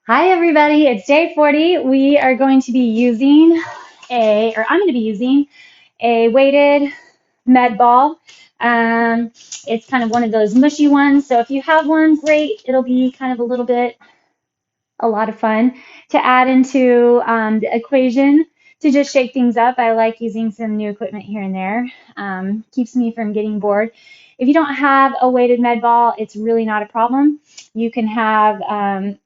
Hi everybody, it's day 40. We are going to be using I'm going to be using a weighted med ball. It's kind of one of those mushy ones. So if you have one, great. It'll be kind of a lot of fun to add into the equation to just shake things up. I like using some new equipment here and there. Keeps me from getting bored. If you don't have a weighted med ball, it's really not a problem. You can have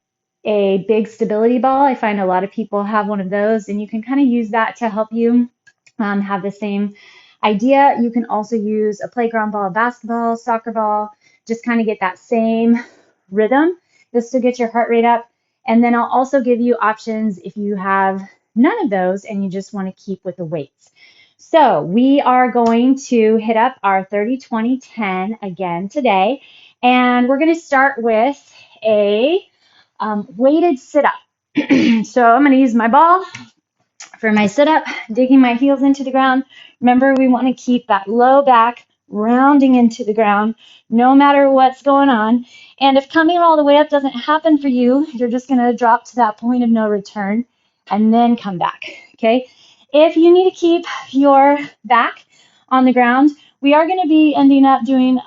a big stability ball. I find a lot of people have one of those, and you can kind of use that to help you have the same idea. You can also use a playground ball, basketball, soccer ball, just kind of get that same rhythm. You'll still get your heart rate up. And then I'll also give you options if you have none of those and you just want to keep with the weights. So we are going to hit up our 30, 20, 10 again today. And we're going to start with a weighted sit-up. So I'm going to use my ball for my sit-up, digging my heels into the ground. Remember, we want to keep that low back rounding into the ground no matter what's going on. And if coming all the way up doesn't happen for you, you're just going to drop to that point of no return and then come back, okay? If you need to keep your back on the ground, we are going to be ending up doing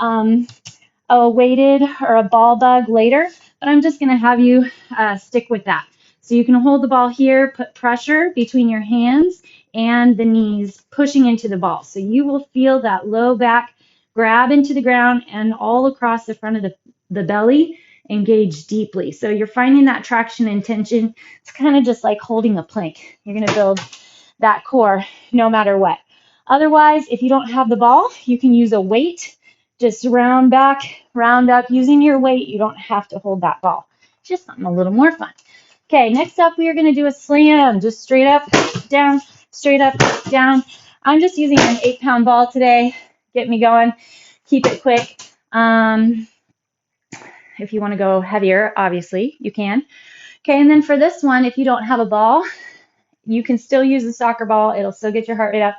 a weighted or a ball bug later, but I'm just going to have you stick with that. So you can hold the ball here, put pressure between your hands and the knees pushing into the ball. So you will feel that low back grab into the ground and all across the front of the belly engage deeply. So you're finding that traction and tension. It's kind of just like holding a plank. You're going to build that core no matter what. Otherwise, if you don't have the ball, you can use a weight. Just round back, round up. Using your weight, you don't have to hold that ball. Just something a little more fun. Okay, next up we are going to do a slam. Just straight up, down, straight up, down. I'm just using an 8-pound ball today. Get me going. Keep it quick. If you want to go heavier, obviously, you can. Okay, and then for this one, if you don't have a ball, you can still use the soccer ball. It'll still get your heart rate up.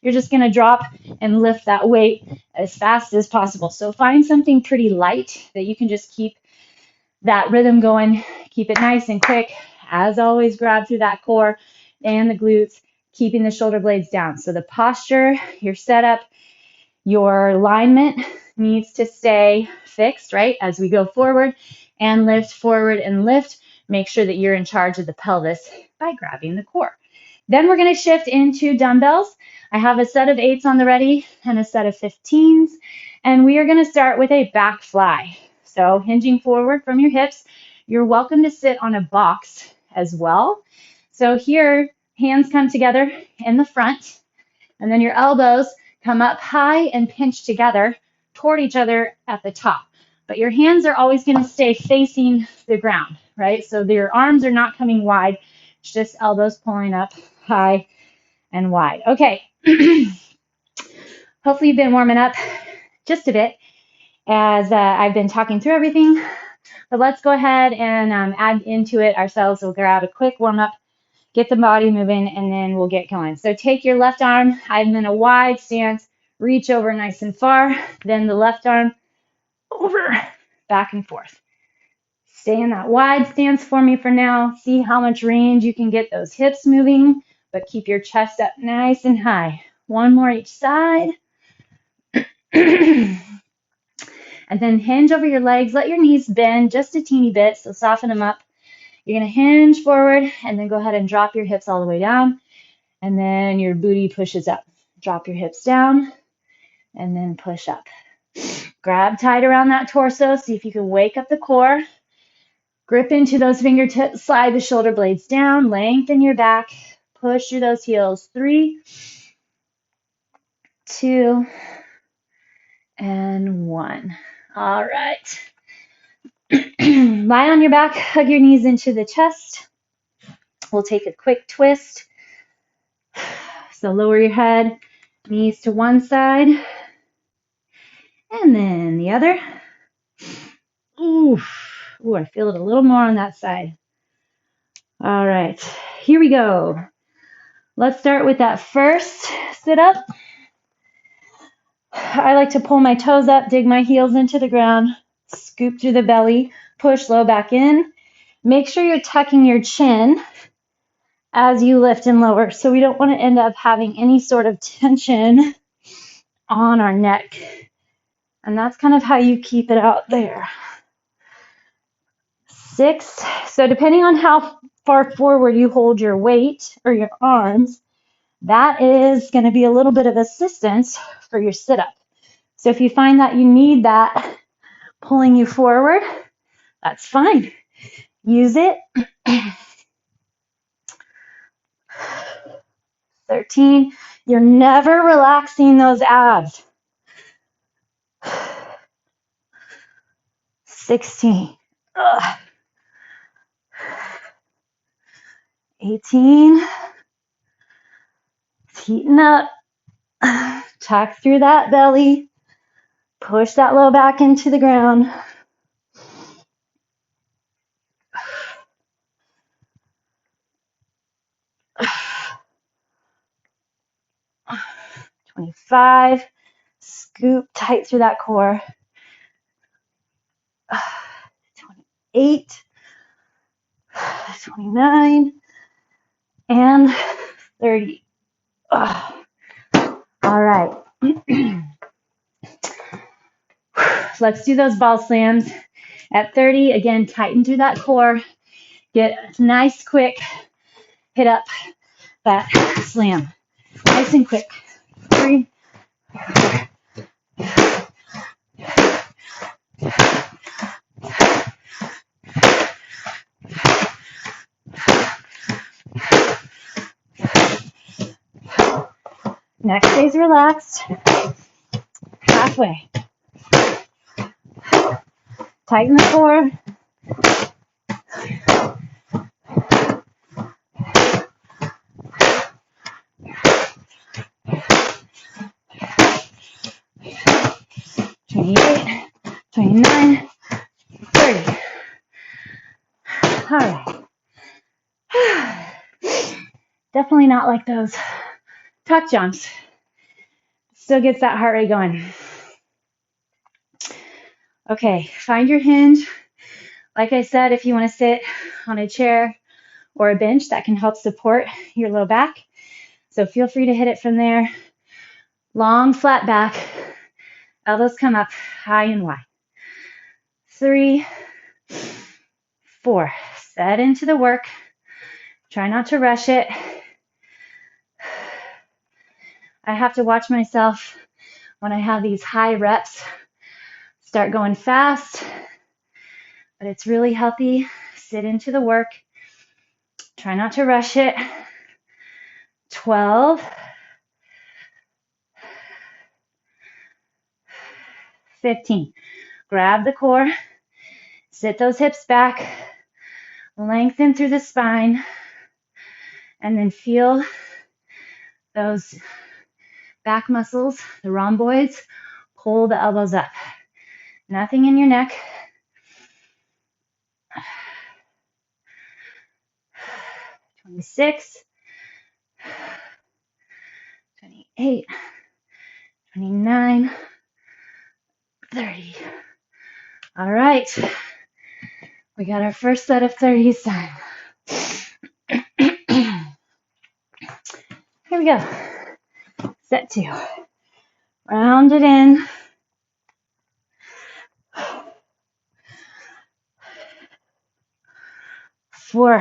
You're just going to drop and lift that weight as fast as possible. So find something pretty light that you can just keep that rhythm going. Keep it nice and quick. As always, grab through that core and the glutes, keeping the shoulder blades down. So the posture, your setup, your alignment needs to stay fixed, right? As we go forward and lift, make sure that you're in charge of the pelvis by grabbing the core. Then we're going to shift into dumbbells. I have a set of 8s on the ready and a set of 15s, and we are going to start with a back fly. So hinging forward from your hips, you're welcome to sit on a box as well. So here, hands come together in the front, and then your elbows come up high and pinch together toward each other at the top. But your hands are always going to stay facing the ground, right? So your arms are not coming wide. It's just elbows pulling up high and wide. Okay. Hopefully you've been warming up just a bit as I've been talking through everything. But let's go ahead and add into it ourselves. We'll grab a quick warm up, get the body moving, and then we'll get going. So take your left arm. I'm in a wide stance. Reach over nice and far. Then the left arm over, back and forth. Stay in that wide stance for me for now. See how much range you can get those hips moving, but keep your chest up nice and high. One more each side. And then hinge over your legs. Let your knees bend just a teeny bit, so soften them up. You're going to hinge forward and then go ahead and drop your hips all the way down. And then your booty pushes up. Drop your hips down and then push up. Grab tight around that torso. See if you can wake up the core. Grip into those fingertips. Slide the shoulder blades down. Lengthen your back. Push through those heels. 3, 2, and 1. All right. Lie on your back. Hug your knees into the chest. We'll take a quick twist. So lower your head, knees to one side, and then the other. Ooh, I feel it a little more on that side. All right, here we go. Let's start with that first sit up. I like to pull my toes up, dig my heels into the ground, scoop through the belly, push low back in. Make sure you're tucking your chin as you lift and lower. So we don't want to end up having any sort of tension on our neck. And that's kind of how you keep it out there. 6. So depending on how far forward you hold your weight or your arms, that is going to be a little bit of assistance for your sit-up. So if you find that you need that pulling you forward, that's fine. Use it. 13. You're never relaxing those abs. 16. Ugh. 18. Tighten up. Tuck through that belly. Push that low back into the ground. 25. Scoop tight through that core. 28. 29. And 30. Ugh. All right. Let's do those ball slams. At 30, again, tighten through that core. Get a nice, quick hit up that slam. Nice and quick. 3. Neck stays relaxed. Halfway. Tighten the core. "28, 29, 30. All right. Definitely not like those tuck jumps. Still gets that heart rate going. Okay, find your hinge. Like I said, if you want to sit on a chair or a bench, that can help support your low back. So feel free to hit it from there. Long, flat back. Elbows come up high and wide. 3, 4. Set into the work. Try not to rush it. I have to watch myself when I have these high reps. Start going fast, but it's really healthy. Sit into the work. Try not to rush it. 12. 15. Grab the core. Sit those hips back. Lengthen through the spine. And then feel those back muscles, the rhomboids, pull the elbows up. Nothing in your neck. 26, 28, 29, 30. All right. We got our first set of 30s done. Here we go. Set 2. Round it in. 4.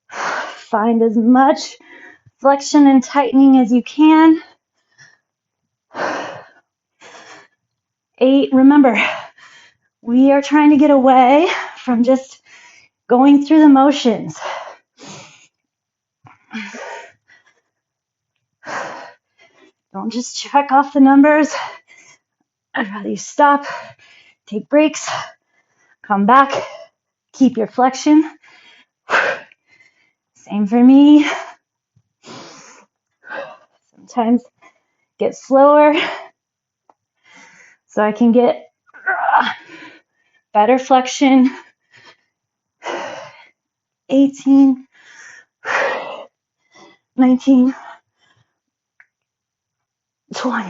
Find as much flexion and tightening as you can. 8. Remember, we are trying to get away from just going through the motions. Don't just check off the numbers. I'd rather you stop, take breaks, come back, keep your flexion. Same for me. Sometimes get slower so I can get better flexion. 18, 19, 20.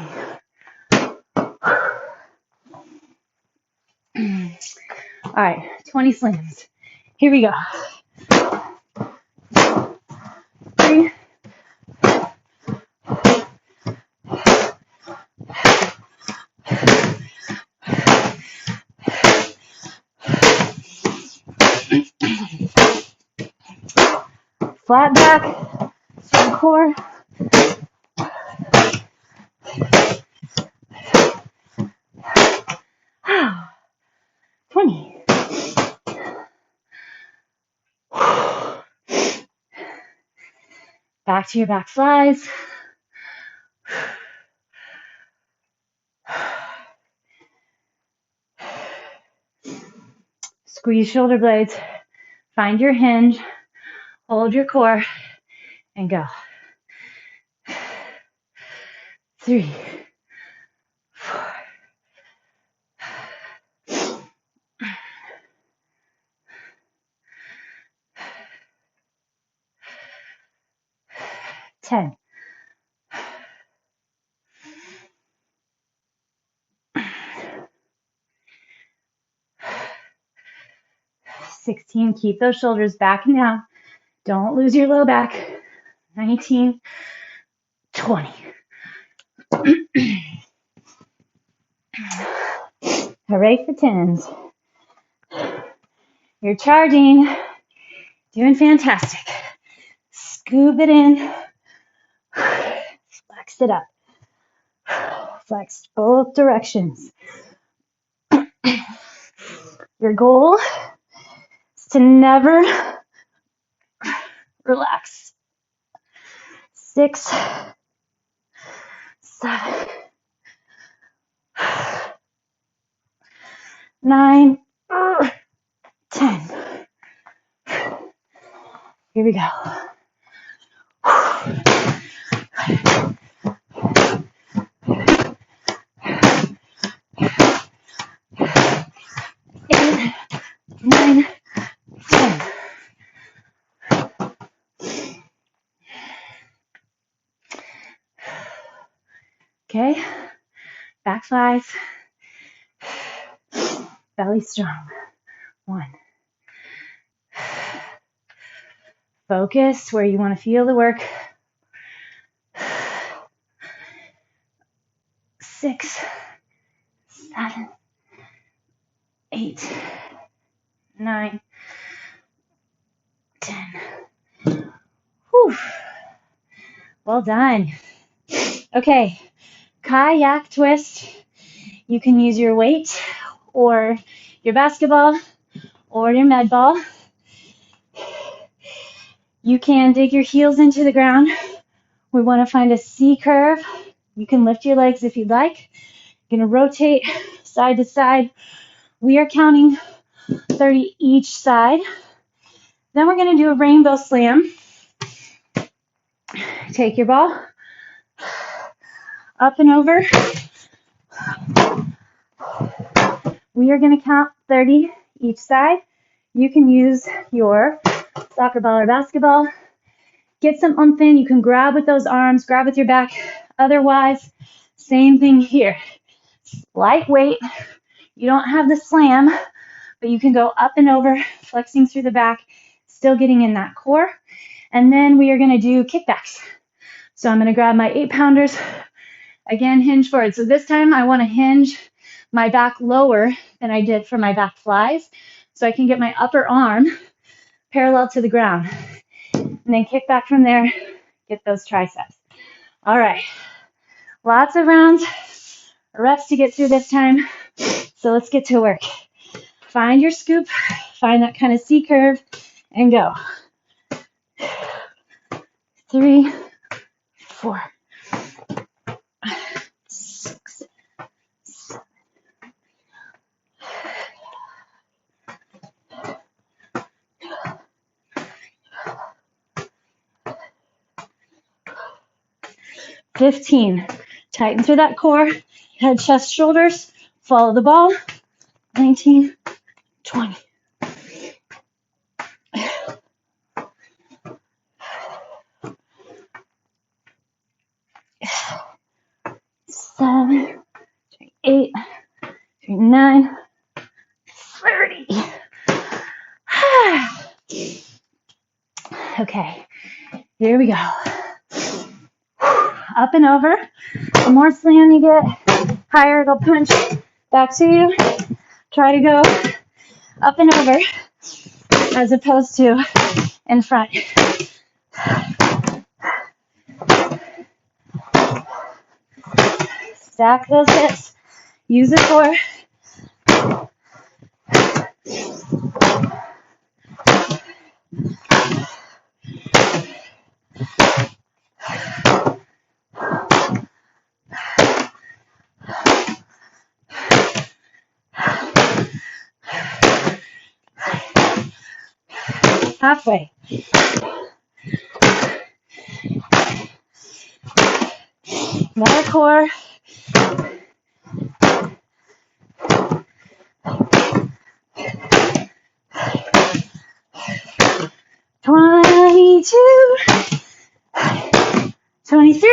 All right, 20 slams. Here we go. 3, 4. Flat back, strong core. 20. Back to your back flies. Squeeze shoulder blades. Find your hinge. Hold your core and go. 3, 4. 10. 16. Keep those shoulders back and down. Don't lose your low back. 19. 20. Hooray for 10s. You're charging. Doing fantastic. Scoop it in. Flex it up. Flex both directions. Your goal is to never relax. 6, 7, 9, 10. Here we go. 8, 9, 10. Okay, back flies, belly strong. 1. Focus where you want to feel the work. 6, 7, 8, 9, 10. Whew. Well done. Okay, kayak twist. You can use your weight or your basketball or your med ball. You can dig your heels into the ground. We want to find a C curve. You can lift your legs if you'd like. You're going to rotate side to side. We are counting 30 each side. Then we're going to do a rainbow slam. Take your ball up and over. We are going to count 30 each side. You can use your soccer ball or basketball. Get some oomph in. You can grab with those arms, grab with your back. Otherwise, same thing here. Lightweight. You don't have the slam, but you can go up and over, flexing through the back, still getting in that core. And then we are going to do kickbacks. So I'm going to grab my 8-pounders. Again, hinge forward. So this time I want to hinge my back lower than I did for my back flies, so I can get my upper arm parallel to the ground. And then kick back from there, get those triceps. All right, lots of rounds, reps to get through this time. So let's get to work. Find your scoop, find that kind of C curve, and go. 3, 4, 6, 7, 15. Tighten through that core, head, chest, shoulders, follow the ball. 19, 20. 7, 8, 9, 30. Okay, here we go. Up and over. The more slam you get, higher it'll punch back to you. Try to go up and over as opposed to in front. Stack those hips. Use the core. Halfway. More core. "22, 23.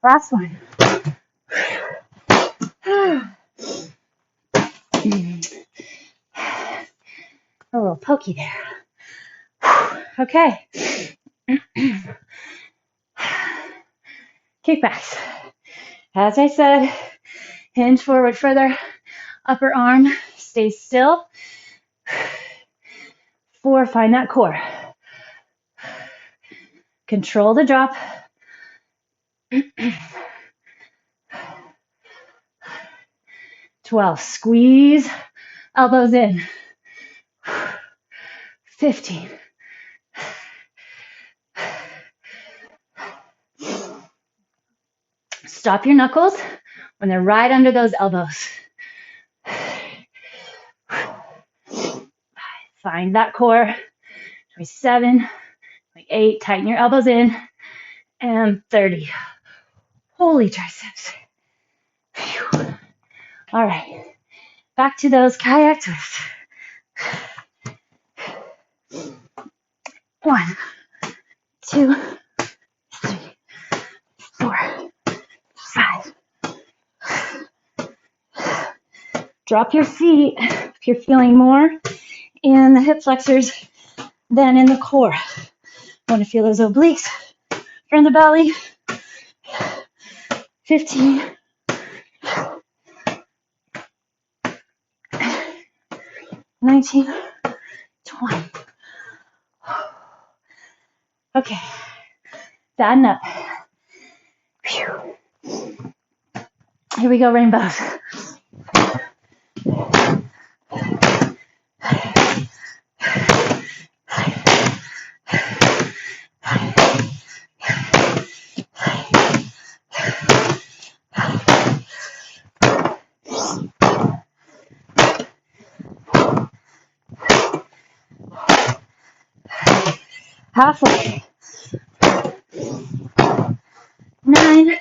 Last one. A little pokey there. Okay. Kickbacks. As I said, hinge forward further. Upper arm stays still. 4, find that core. Control the drop. 12, squeeze elbows in. 15. Stop your knuckles when they're right under those elbows. Find that core. 27, 28, tighten your elbows in. And 30. Holy triceps. Whew. All right, back to those kayak twists. 1, 2, 3, 4, 5. Drop your feet if you're feeling more in the hip flexors than in the core. Want to feel those obliques from the belly. 15. 19. 20. Okay, fatten up. Whew. Here we go, rainbows. Halfway. 9,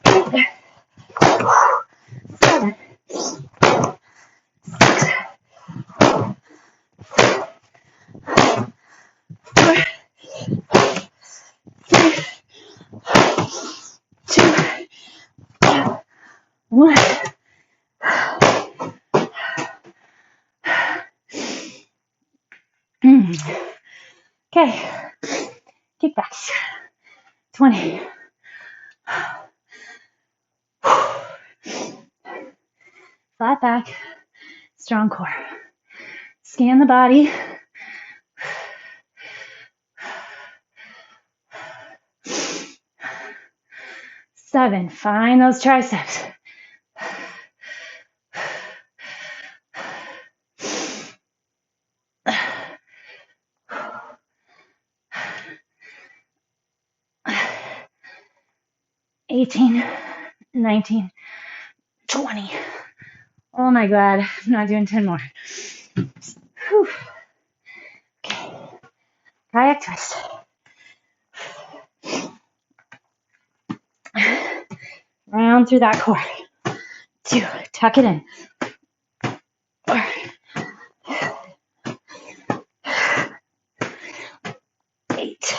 8, 7, 6, 4, 3, 2, 1. Okay, kickbacks. 20. Flat back, strong core. Scan the body. Seven, find those triceps. 18, 19, 20. Oh my God, I'm not doing 10 more. Whew. Okay, kayak twist. Round through that core. 2, tuck it in. 4, 8,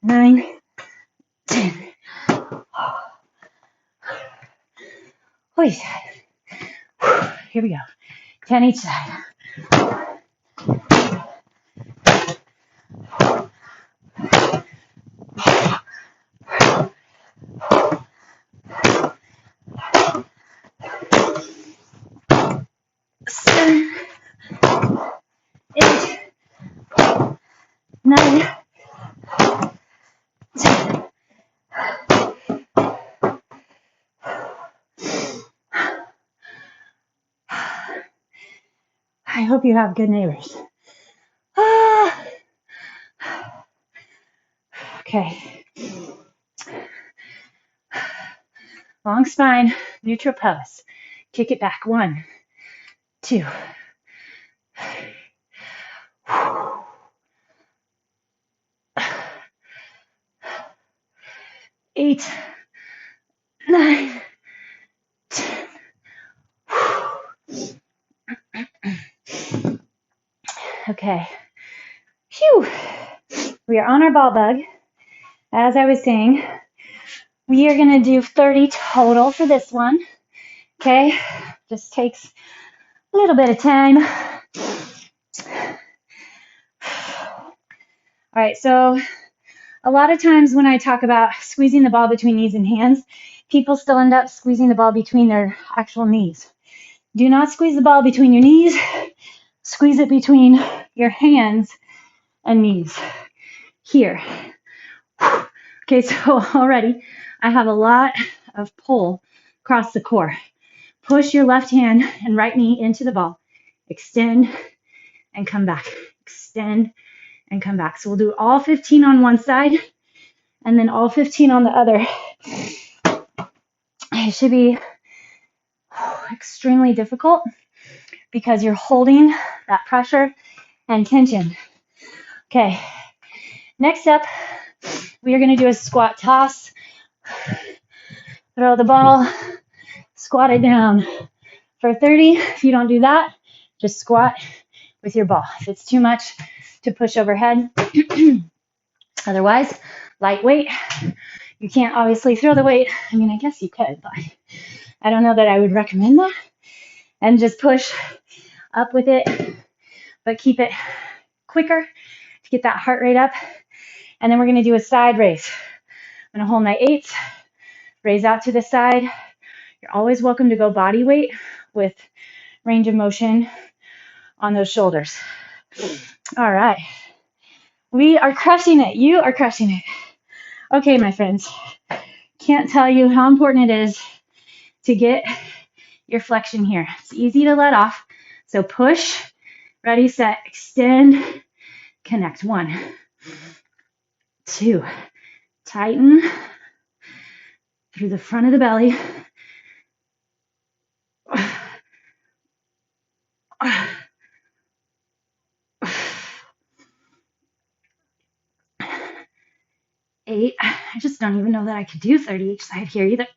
9, 10. Holy side. Here we go. 10 each side. Seven, 8, 9, 10. I hope you have good neighbors. Okay. Long spine, neutral pelvis. Kick it back. 1, 2. 8, 9, 10. Okay. Phew. We are on our ball bug. As I was saying, we are going to do 30 total for this one. Okay? Just takes a little bit of time. All right, so a lot of times when I talk about squeezing the ball between knees and hands, people still end up squeezing the ball between their actual knees. Do not squeeze the ball between your knees. Squeeze it between your hands and knees. Here. Okay, so already I have a lot of pull across the core. Push your left hand and right knee into the ball. Extend and come back. Extend and come back. So we'll do all 15 on one side and then all 15 on the other. It should be extremely difficult because you're holding that pressure and tension. Okay, next up, we are going to do a squat toss. Throw the ball, squat it down for 30. If you don't do that, just squat with your ball. If it's too much to push overhead, otherwise, lightweight. You can't obviously throw the weight. I mean, I guess you could, but I don't know that I would recommend that. And just push up with it, but keep it quicker to get that heart rate up. And then we're going to do a side raise. I'm going to hold my 8s, raise out to the side. You're always welcome to go body weight with range of motion on those shoulders. All right. We are crushing it. You are crushing it. Okay, my friends. Can't tell you how important it is to get your flexion here. It's easy to let off. So push, ready, set, extend, connect. 1, 2, tighten through the front of the belly. 8. I just don't even know that I could do 30 each side here either.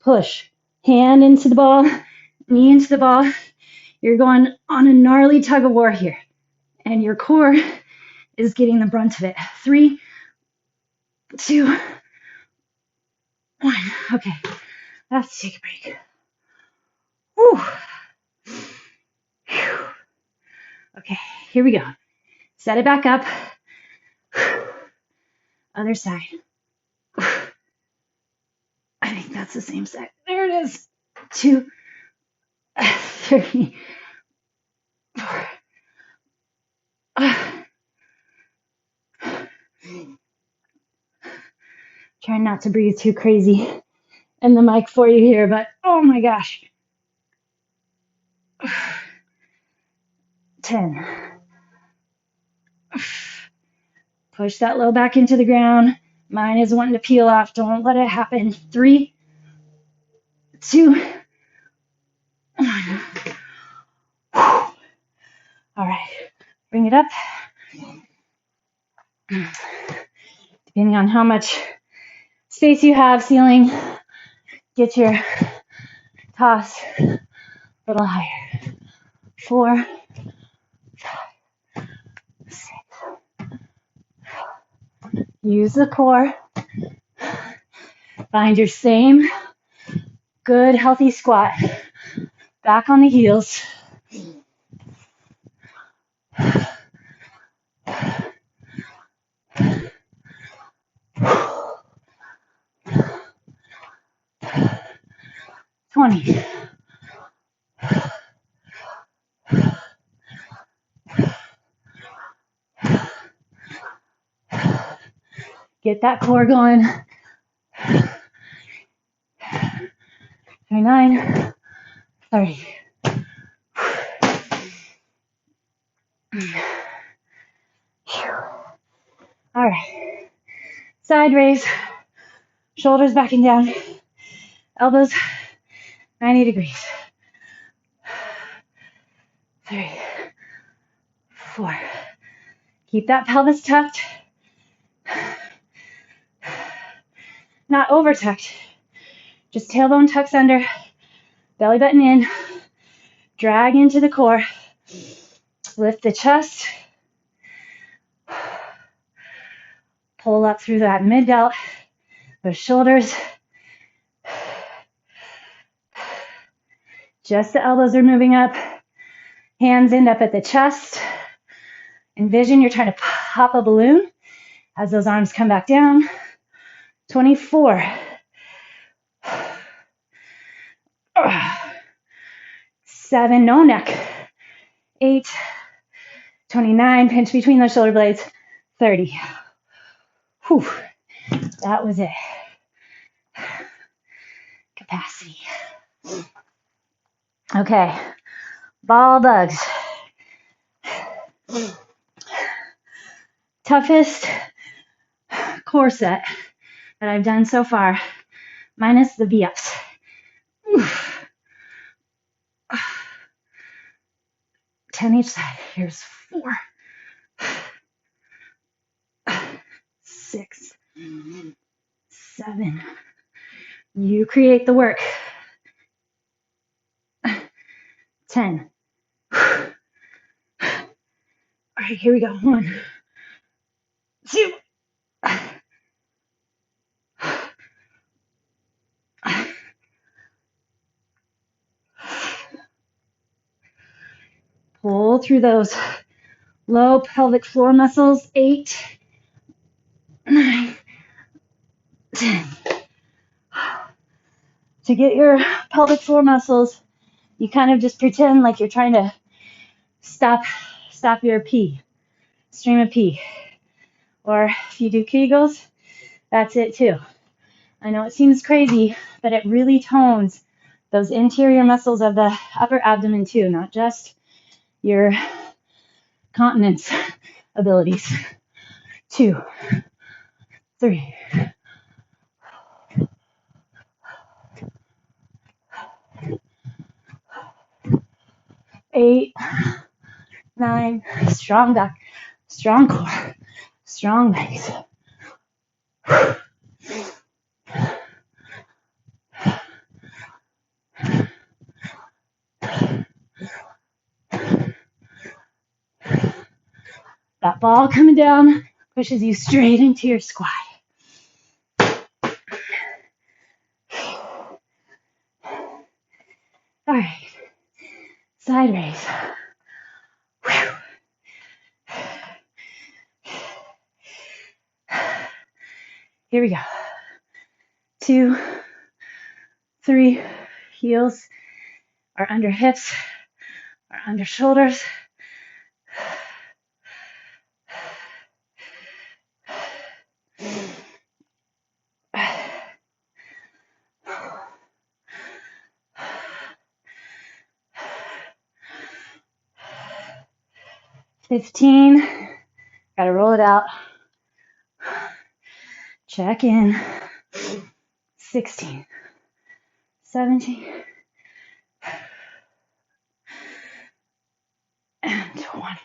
Push. Hand into the ball, knee into the ball. You're going on a gnarly tug of war here. And your core is getting the brunt of it. 3, 2, 1. Okay. Let's take a break. Whew. Whew. Okay, here we go. Set it back up. Other side. I think that's the same side. There it is. 2, 3, 4. Trying not to breathe too crazy in the mic for you here, but oh my gosh. 10. Push that low back into the ground. Mine is wanting to peel off. Don't let it happen. 3, 2, 1. All right. Bring it up. Depending on how much space you have, ceiling, get your toss a little higher. 4, 5, 6. Use the core. Find your same good, healthy squat. Back on the heels. Twenty. Get that core going. 29, 30. All right. Side raise. Shoulders back and down. Elbows 90 degrees. 3, 4. Keep that pelvis tucked. Not over tucked. Just tailbone tucks under. Belly button in. Drag into the core. Lift the chest. Pull up through that mid delt. Those shoulders. Just the elbows are moving up. Hands end up at the chest. Envision you're trying to pop a balloon as those arms come back down. 24. 7, no neck. 8, 29, pinch between those shoulder blades. 30. Whew, that was it. Capacity. Okay, ball bugs. Toughest core set that I've done so far, minus the V-ups. 10 each side. Here's 4, 6, 7. You create the work. 10. All right, here we go. 1, 2. Pull through those low pelvic floor muscles. 8, 9, 10. To get your pelvic floor muscles, you kind of just pretend like you're trying to stop your pee, stream of pee. Or if you do Kegels, that's it too. I know it seems crazy, but it really tones those interior muscles of the upper abdomen too, not just your continence abilities. 2, 3. 8, 9, strong back, strong core, strong legs. That ball coming down pushes you straight into your squat. All right, side raise. Here we go. 2, 3, heels are under hips, are under shoulders. 15, gotta roll it out. Check in. 16, 17, and 20.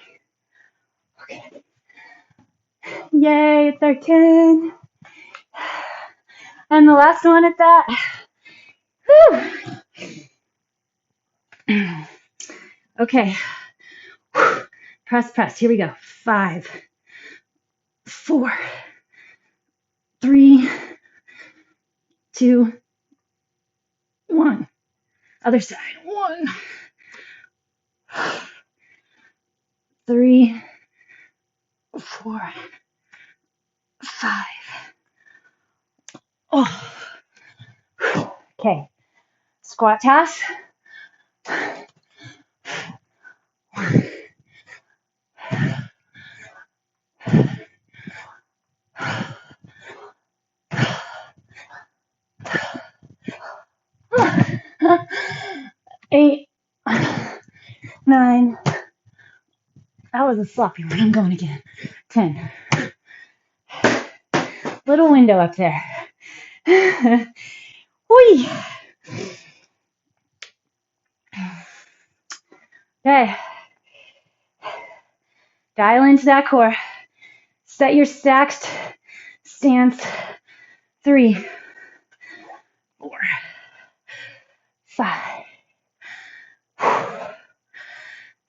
Okay. Yay, it's our 10. And the last one at that. Whew. Okay. Press. Here we go. 5, 4, 3, 2, 1. Other side. 1, 3, 4, 5. Oh. Okay. Squat toss. 8, 9. That was a sloppy one. I'm going again. 10. Little window up there. Whee. Okay. Dial into that core. Set your stacked stance. 3, 4, 5,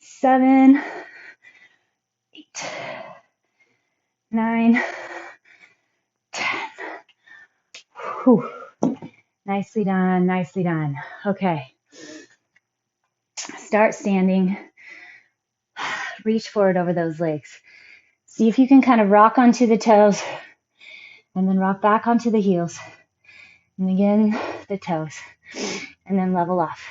7, 8, 9, 10. Whew. Nicely done, nicely done. Okay. Start standing. Reach forward over those legs. See if you can kind of rock onto the toes and then rock back onto the heels. And again, the toes. And then level off.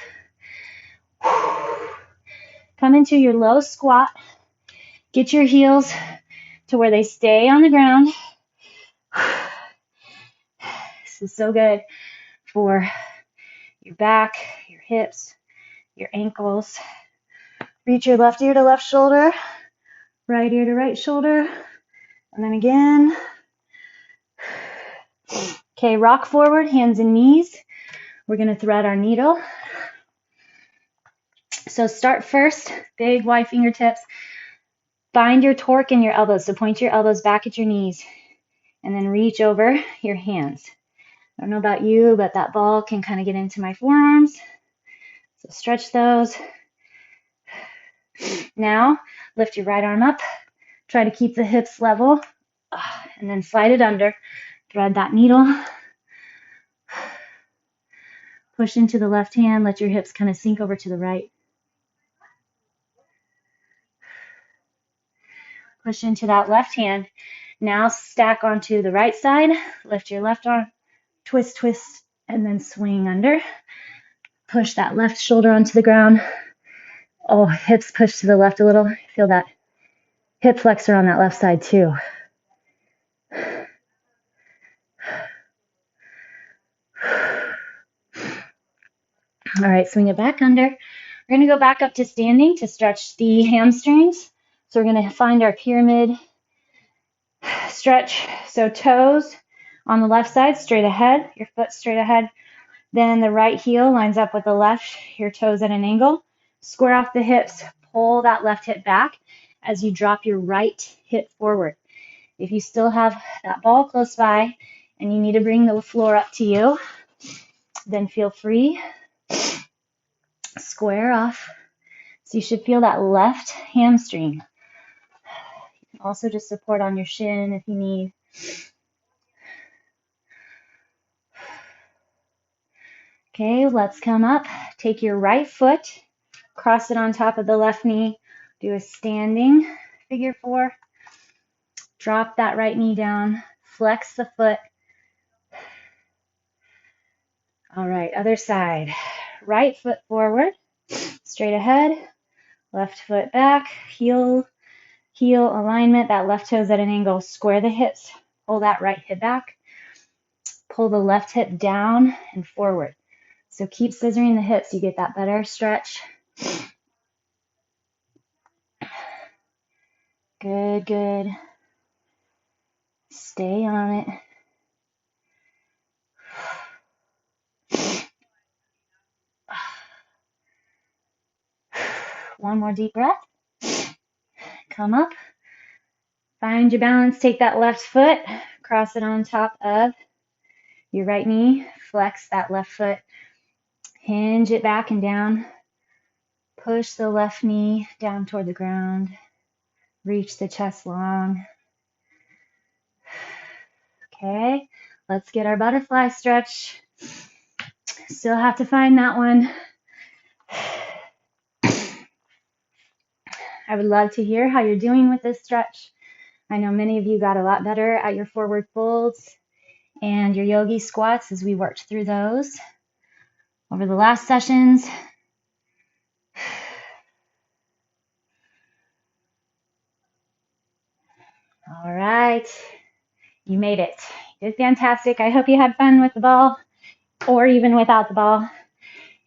Come into your low squat. Get your heels to where they stay on the ground. This is so good for your back, your hips, your ankles. Reach your left ear to left shoulder, right ear to right shoulder, and then again. Okay, rock forward, hands and knees. We're going to thread our needle. So start first, big wide fingertips. Find your torque in your elbows. So point your elbows back at your knees and then reach over your hands. I don't know about you, but that ball can kind of get into my forearms. So stretch those. Now, lift your right arm up. Try to keep the hips level. And then slide it under. Thread that needle. Push into the left hand. Let your hips kind of sink over to the right. Push into that left hand. Now stack onto the right side. Lift your left arm. Twist, twist, and then swing under. Push that left shoulder onto the ground. Oh, hips push to the left a little. Feel that hip flexor on that left side too. All right, swing it back under. We're going to go back up to standing to stretch the hamstrings. So we're going to find our pyramid stretch. So toes on the left side, straight ahead, your foot straight ahead. Then the right heel lines up with the left, your toes at an angle. Square off the hips, pull that left hip back as you drop your right hip forward. If you still have that ball close by and you need to bring the floor up to you, then feel free. Square off. So you should feel that left hamstring. You can also just support on your shin if you need. Okay, let's come up. Take your right foot, cross it on top of the left knee. Do a standing figure 4. Drop that right knee down. Flex the foot. All right, other side. Right foot forward, straight ahead. Left foot back, heel alignment. That left toe's at an angle. Square the hips. Pull that right hip back. Pull the left hip down and forward. So keep scissoring the hips. You get that better stretch. Good, good. Stay on it. One more deep breath. Come up. Find your balance. Take that left foot. Cross it on top of your right knee. Flex that left foot. Hinge it back and down. Push the left knee down toward the ground. Reach the chest long. Okay, let's get our butterfly stretch. Still have to find that one. I would love to hear how you're doing with this stretch. I know many of you got a lot better at your forward folds and your yogi squats as we worked through those over the last sessions. All right, you made it. You did fantastic. I hope you had fun with the ball or even without the ball.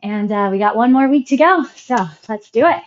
And we got one more week to go, so let's do it.